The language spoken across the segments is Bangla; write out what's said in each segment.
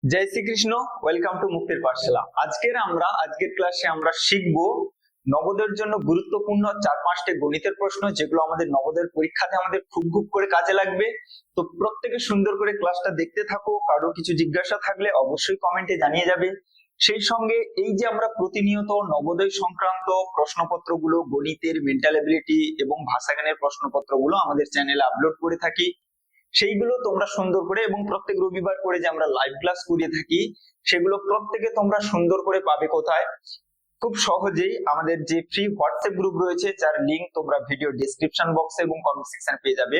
জয় শ্রীকৃষ্ণ। ওয়েলকাম টু মুক্তির পাঠশালা। আজকের ক্লাসে আমরা শিখবো নবোদয়ের জন্য গুরুত্বপূর্ণ 4-5টি গণিতের প্রশ্ন, যেগুলো আমাদের নবোদয়ের পরীক্ষাতে আমাদের খুব খুব করে কাজে লাগবে। তো প্রত্যেকে সুন্দর করে ক্লাসটা দেখতে থাকো। কারো কিছু জিজ্ঞাসা থাকলে অবশ্যই কমেন্টে জানিয়ে যাবে। সেই সঙ্গে এই যে আমরা প্রতিনিয়ত নবোদয় সংক্রান্ত প্রশ্নপত্রগুলো, গণিতের, মেন্টাল এবিলিটি এবং ভাষাজ্ঞানের প্রশ্নপত্রগুলো আমাদের চ্যানেলে আপলোড করে থাকি, সেইগুলো তোমরা সুন্দর করে, এবং প্রত্যেক রবিবার করে যে আমরা লাইভ ক্লাস করিয়ে থাকি, সেগুলো প্রত্যেকে তোমরা সুন্দর করে পাবে কোথায়? খুব সহজেই আমাদের যে ফ্রি হোয়াটসঅ্যাপ গ্রুপ রয়েছে, যার লিংক তোমরা ভিডিও ডেসক্রিপশন বক্সে এবং কমেন্ট সেকশনে পেয়ে যাবে।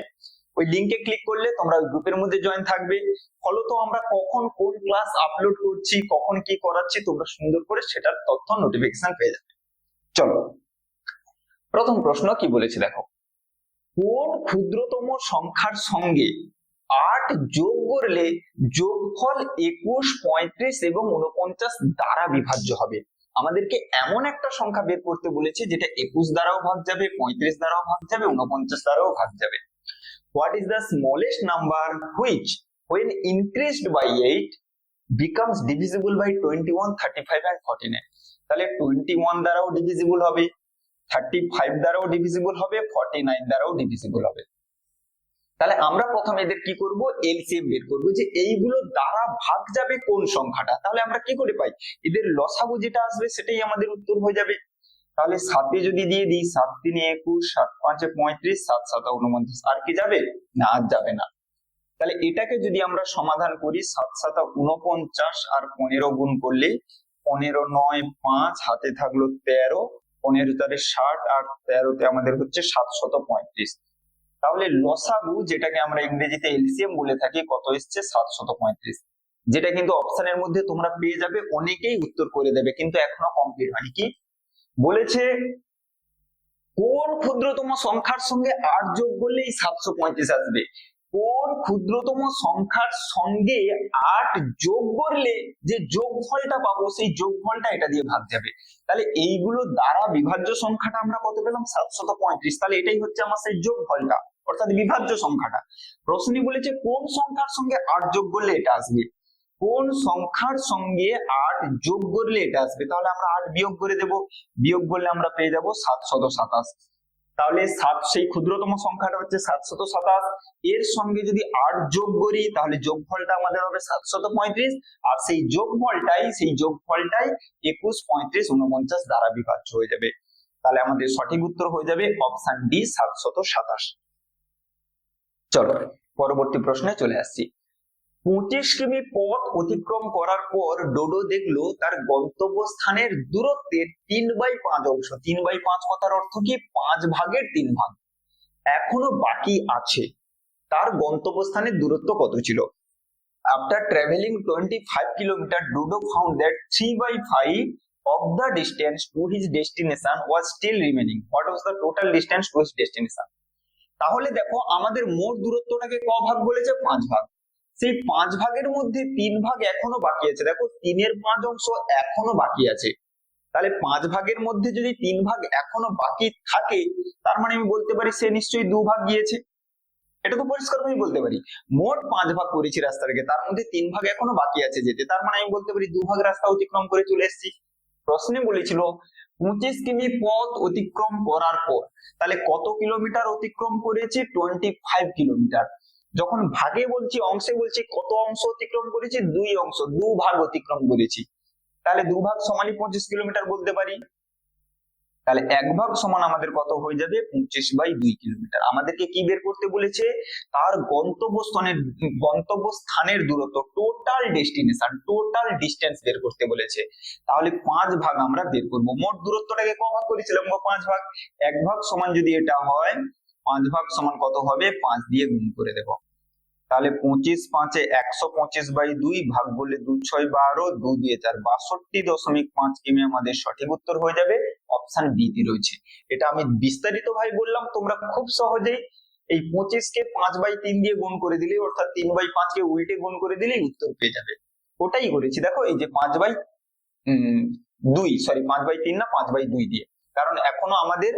ওই লিংকে ক্লিক করলে তোমরা ওই গ্রুপের মধ্যে জয়েন থাকবে। ফলত আমরা কখন কোন ক্লাস আপলোড করছি, কখন কি করাচ্ছি, তোমরা সুন্দর করে সেটার তথ্য নোটিফিকেশন পেয়ে যাবে। চলো, প্রথম প্রশ্ন কি বলেছে দেখো। কোন ক্ষুদ্রতম সংখ্যার সঙ্গে 8 যোগ করলে যোগফল 21, 35 এবং 49 দ্বারা বিভাজ্য হবে? আমাদেরকে এমন একটা সংখ্যা বের করতে বলেছে যেটা 21 দ্বারাও ভাগ যাবে, 35 দ্বারাও ভাগ যাবে, 49 দ্বারাও ভাগ যাবে। What is the smallest number which when increased by 8 becomes divisible by 21, 35 and 49? তাহলে 21 দ্বারাও ডিভিজিবল হবে, 35 দ্বারাও ডিভিজিবল হবে, 49 দ্বারাও ডিভিজিবল হবে। তাহলে আমরা প্রথমে এদের কি করব? এলসিএম বের করব, যে এইগুলো দ্বারা ভাগ যাবে কোন সংখ্যাটা। তাহলে আমরা কি করে পাই? এদের লসাগু যেটা আসবে সেটাই আমাদের উত্তর হয়ে যাবে। তাহলে 7 যদি দিয়ে দিই, 7 3 21, 7 5 35, 7 7 49, আর কি যাবে? না, আর যাবে না। তাহলে এটাকে যদি আমরা সমাধান করি, 7 7 49 আর 15 গুণ করলে 15 9 5, হাতে থাকলো 13, 15 4 60 আর 13তে আমাদের হচ্ছে 735। তাহলে লসাগু, যেটাকে আমরা ইংরেজিতে এলসিএম বলে থাকি, কত এসছে? 735, যেটা কিন্তু অপশনের মধ্যে তোমরা পেয়ে যাবে। অনেকেই উত্তর করে দেবে, কিন্তু এখনো কমপ্লিট হয়নি। কি বলেছে? কোন ক্ষুদ্রতম সংখ্যার সঙ্গে 8 যোগ করলেই 735 আসবে? কোন ক্ষুদ্রতম সংখ্যার সঙ্গে 8 যোগ করলে যে যোগফলটা পাবো, সেই যোগফলটা এটা দিয়ে ভাগ যাবে। তাহলে এইগুলো দ্বারা বিভাজ্য সংখ্যাটা আমরা কত পেলাম? 735। তাহলে এটাই হচ্ছে আমার সেই যোগফলটা, অর্থাৎ বিভাজ্য সংখ্যাটা। প্রশ্নে বলেছে কোন সংখ্যার সঙ্গে 8 যোগ করলে এটা আসবে। কোন সংখ্যার সঙ্গে 8 যোগ করলে এটা আসবে? তাহলে আমরা 8 বিয়োগ করে দেব, বিয়োগ করলে আমরা পেয়ে যাব 727। তাহলে সেই ক্ষুদ্রতম সংখ্যাটা হচ্ছে 727। এর সঙ্গে যদি 8 যোগ করি, তাহলে যোগফলটা আমাদের হবে 735, আর সেই যোগফলটাই 21, 35, 49 দ্বারা বিভাজ্য হয়ে যাবে। তাহলে আমাদের সঠিক উত্তর হয়ে যাবে অপশন ডি, 727। চলো পরবর্তী প্রশ্নে চলে আসছি। 25 কিমি পথ অতিক্রম করার পর ডোডো দেখলো তার গন্তব্যস্থানের দূরত্বের 3/5 অংশ। 3/5 কথার অর্থ কি? 5 ভাগের 3 ভাগ এখনো বাকি আছে। তার গন্তব্যস্থানের দূরত্ব কত ছিল? After traveling 25 kilometers, Dodo found that 3/5 of the distance to his destination was still remaining. What was the total distance to his destination? তাহলে দেখো, আমাদের মোট দূরত্বটাকে ক ভাগ বলেছে? 5 ভাগ। সেই 5 ভাগের মধ্যে 3 ভাগ এখনো বাকি আছে। দেখো, 3-এর 5 অংশ এখনো বাকি আছে। তাহলে 5 ভাগের মধ্যে যদি 3 ভাগ এখনো বাকি থাকে, তার মানে আমি বলতে পারি সে নিশ্চয়ই 2 ভাগ গিয়েছে। এটা তো পরিষ্কার ভাবে বলতে পারি। মোট 5 ভাগ করেছি রাস্তাটাকে, তার মধ্যে 3 ভাগ এখনো বাকি আছে যেতে, তার মানে আমি বলতে পারি 2 ভাগ রাস্তা অতিক্রম করে চলে এসেছি। প্রশ্নে বলেছিল 25 কিমি পথ অতিক্রম করার পর, তাহলে কত কিলোমিটার অতিক্রম করেছি? 25 কিলোমিটার। যখন ভাগে বলছি, অংশে বলছি, কত অংশ অতিক্রম করেছি? 2 অংশ, 2 ভাগ অতিক্রম করেছি। তাহলে 2 ভাগ সমানই 25 কিলোমিটার বলতে পারি। তাহলে 1 ভাগ সমান আমাদের কত হয়ে যাবে? 25/2 কিলোমিটার। আমাদেরকে কি বের করতে বলেছে? তার গন্তব্যস্থানের দূরত্ব, টোটাল ডেস্টিনেশন, টোটাল ডিস্টেন্স বের করতে বলেছে। তাহলে 5 ভাগ আমরা বের করব। মোট দূরত্বটাকে ক ভাগ করেছিলাম? 5 ভাগ। 1 ভাগ সমান যদি এটা হয়, 5 ভাগ সমান কত হবে? 5 দিয়ে গুণ করে দেব। তাহলে 25 5 125/2 ভাগ করলে 2 6 12, 2 2 4, 62.5 কিমি আমাদের সঠিক উত্তর হয়ে যাবে। অপশন বি তে রয়েছে। এটা আমি বিস্তারিত ভাবে বললাম, তোমরা খুব সহজেই এই 25 কে 5/3 দিয়ে গুণ করে দিলে, অর্থাৎ 3/5 কে উল্টে গুণ করে দিলেই উত্তর পেয়ে যাবে। ওটাই করেছি। দেখো, এই যে 5/3 না, 5/2 দিয়ে, কারণ এখনো আমাদের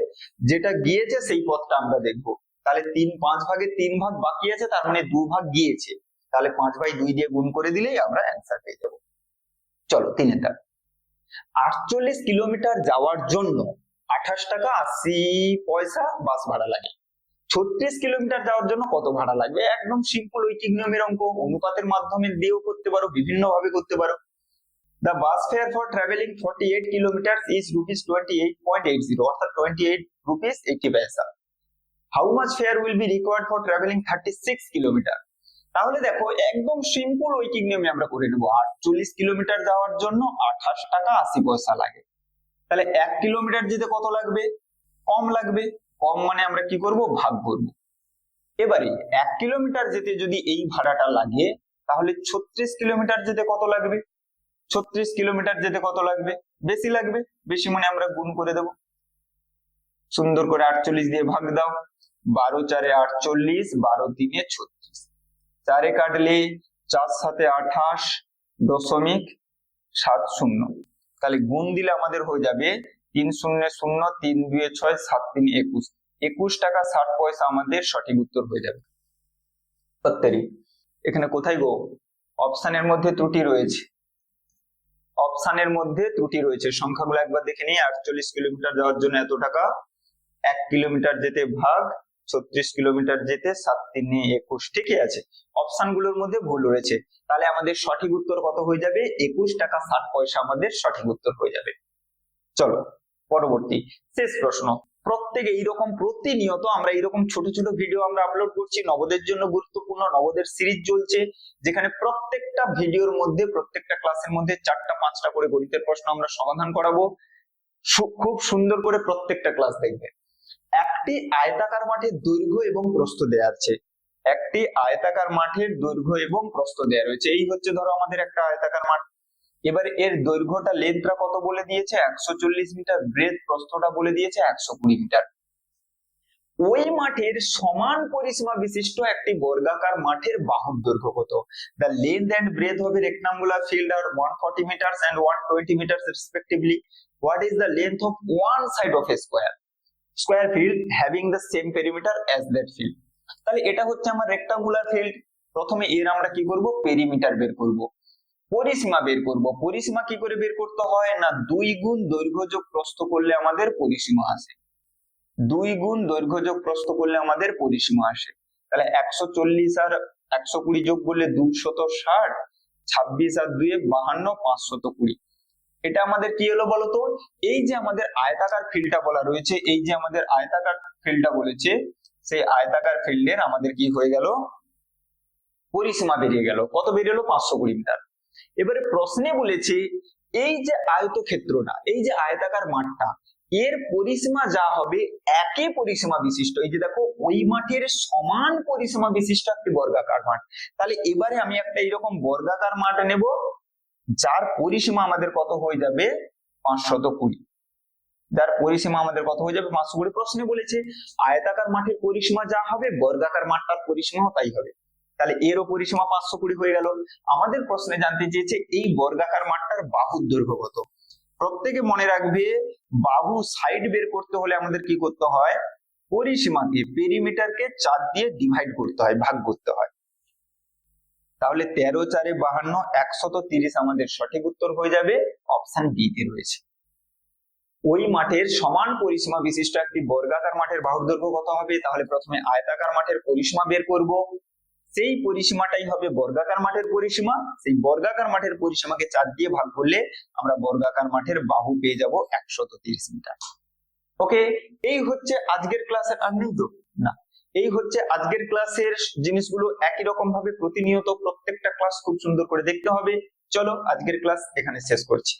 যেটা গিয়েছে সেই পথটা আমরা দেখবো। তাহলে 5 ভাগের 3 ভাগ বাকি আছে, তার মানে 2 ভাগ গিয়েছে। তাহলে 5/2 দিয়ে গুণ করে দিলেই আমরা অ্যান্সার পেয়ে যাবো। চলো 3 48 কিলোমিটার যাওয়ার জন্য 28 টাকা 80 পয়সা বাস ভাড়া লাগে। 36 কিলোমিটার যাওয়ার জন্য কত ভাড়া লাগবে? একদম সিম্পল ঐকিক নিয়মের অঙ্ক, অনুপাতের মাধ্যমে দিয়েও করতে পারো, বিভিন্ন ভাবে করতে পারো। The bus fare for traveling 48 kilometers is rupees 28.80, অর্থাৎ 28 rupees 80 paisa. How much fare will be required for traveling 36 kilometer? তাহলে দেখো একদম সিম্পল ঐকিক নিয়মে আমরা করে নেব। 48 কিলোমিটার যাওয়ার জন্য 28 টাকা 80 পয়সা লাগে। তাহলে 1 কিলোমিটার যেতে কত লাগবে? কম লাগবে। কম মানে আমরা কি করব? ভাগ করব। এবারে 1 কিলোমিটার যেতে যদি এই ভাড়াটা লাগে, তাহলে 36 কিলোমিটার যেতে কত লাগবে? 36 কিলোমিটার যেতে কত লাগবে? বেশি লাগবে। বেশি মানে আমরা গুণ করে দেব। সুন্দর করে 48 দিয়ে ভাগ দাও। 12 4 48, 12 3 36, 4 কাটলে 4 7 28.70। তাহলে গুণ দিলে আমাদের হয়ে যাবে 3 0 0, 3 2 6, 7 3 21, 21 টাকা 60 পয়সা আমাদের সঠিক উত্তর হয়ে যাবে। এখানে কোথায় গো? অপশনের মধ্যে ত্রুটি রয়েছে। অপশনের মধ্যে ত্রুটি রয়েছে। সংখ্যাগুলো একবার দেখে নিই। 48 কিলোমিটার যাওয়ার জন্য এত টাকা, 1 কিলোমিটার যেতে ভাগ, 36 কিলোমিটার যেতে 7 3 21, ঠিকই আছে। অপশন গুলোর মধ্যে ভুল রয়েছে। তাহলে আমাদের সঠিক উত্তর কত হয়ে যাবে? 21 টাকা 60 পয়সা আমাদের সঠিক উত্তর হয়ে যাবে। চলো পরবর্তী শেষ প্রশ্ন। প্রত্যেকে এইরকম প্রতিনিয়ত আমরা এইরকম ছোট ছোট ভিডিও আমরা আপলোড করছি নবোদের জন্য গুরুত্বপূর্ণ। নবোদের সিরিজ চলছে, যেখানে প্রত্যেকটা ভিডিওর মধ্যে, প্রত্যেকটা ক্লাসের মধ্যে 4টা 5টা করে গণিতের প্রশ্ন আমরা সমাধান করাবো। খুব সুন্দর করে প্রত্যেকটা ক্লাস দেখবে। একটি আয়তাকার মাঠের দৈর্ঘ্য এবং প্রস্থ দেওয়া আছে। একটি আয়তাকার মাঠের দৈর্ঘ্য এবং প্রস্থ দেওয়া রয়েছে। এই হচ্ছে ধরো আমাদের একটা আয়তাকার মাঠ। এবার এর দৈর্ঘ্যটা, লেন্থটা কত বলে দিয়েছে? 140 মিটার। ব্রেথ, প্রস্থটা বলে দিয়েছে 120 মিটার। ওই মাঠের সমান পরিসীমা বিশিষ্ট একটি বর্গাকার মাঠের বাহুর দৈর্ঘ্য কত? The length and breadth of a rectangular field are 140 meters and 120 meters respectively. What is the length of one side of a square field having the same perimeter as that field? তাহলে এটা হচ্ছে আমার রেক্টাঙ্গুলার ফিল্ড। প্রথমে এর আমরা কি করব? পেরিমিটার বের করব, পরিসীমা বের করব। পরিসীমা কি করে বের করতে হয়? না 2 গুণ দৈর্ঘ্য যোগ প্রস্থ করলে আমাদের পরিসীমা আসে। 2 গুণ দৈর্ঘ্য যোগ প্রস্থ করলে আমাদের পরিসীমা আসে। তাহলে 140 আর 120 যোগ করলে 260, 26 আর 2 52, 520। এটা আমাদের কি হলো বলতো? এই যে আমাদের আয়তাকার ফিল্ডটা বলা রয়েছে, এই যে আমাদের আয়তাকার ফিল্ডটা বলেছে, সেই আয়তাকার ফিল্ডের আমাদের কি হয়ে গেল? পরিসীমা বেরিয়ে গেল। কত বেরিয়ে গেল? 520 মিটার। এবারে প্রশ্নে বলেছে এই যে আয়তক্ষেত্রটা, এই যে আয়তাকার মাঠটা, এর পরিসীমা যা হবে একই পরিসীমা বিশিষ্ট। এই যে দেখো, ওই মাঠের সমান পরিসীমা বিশিষ্ট একটি বর্গাকার মাঠ। তাহলে এবারে আমি একটা এরকম বর্গাকার মাঠ নেব, যার পরিসীমা আমাদের কত হয়ে যাবে? 520। যার পরিসীমা আমাদের কত হয়ে যাবে? 520। প্রশ্নে বলেছে আয়তাকার মাঠের পরিসীমা যা হবে, বর্গাকার মাঠটার পরিসীমাও তাই হবে। তাহলে এরও পরিসীমা 520 হয়ে গেল। আমাদের প্রশ্নে জানতে চেয়েছে এই বর্গাকার মাঠটার বাহুর দৈর্ঘ্য কত। প্রত্যেকে মনে রাখবে, বাহু সাইড বের করতে হলে আমাদের কি করতে হয়? পরিসীমাকে, পেরিমিটারকে 4 দিয়ে ডিভাইড করতে হয়, ভাগ করতে হয়। তাহলে 13 4 52, 130 আমাদের সঠিক উত্তর হয়ে যাবে। অপশন বি তে রয়েছে। ওই মাঠের সমান পরিসীমা বিশিষ্ট একটি বর্গাকার মাঠের বাহুর দৈর্ঘ্য কত হবে? তাহলে প্রথমে আয়তাকার মাঠের পরিসীমা বের করব, সেই পরিসীমাটাই হবে বর্গাকার মাঠের পরিসীমা। সেই বর্গাকার মাঠের পরিসীমাকে 4 দিয়ে ভাগ করলে আমরা বর্গাকার মাঠের বাহু পেয়ে যাব 130 মিটার। ওকে, এই হচ্ছে আজকের ক্লাসের। আর নেই তো? না, এই হচ্ছে আজকের ক্লাসের জিনিসগুলো। একই রকম ভাবে প্রতিনিয়ত প্রত্যেকটা ক্লাস খুব সুন্দর করে দেখতে হবে। চলো আজকের ক্লাস এখানে শেষ করছি।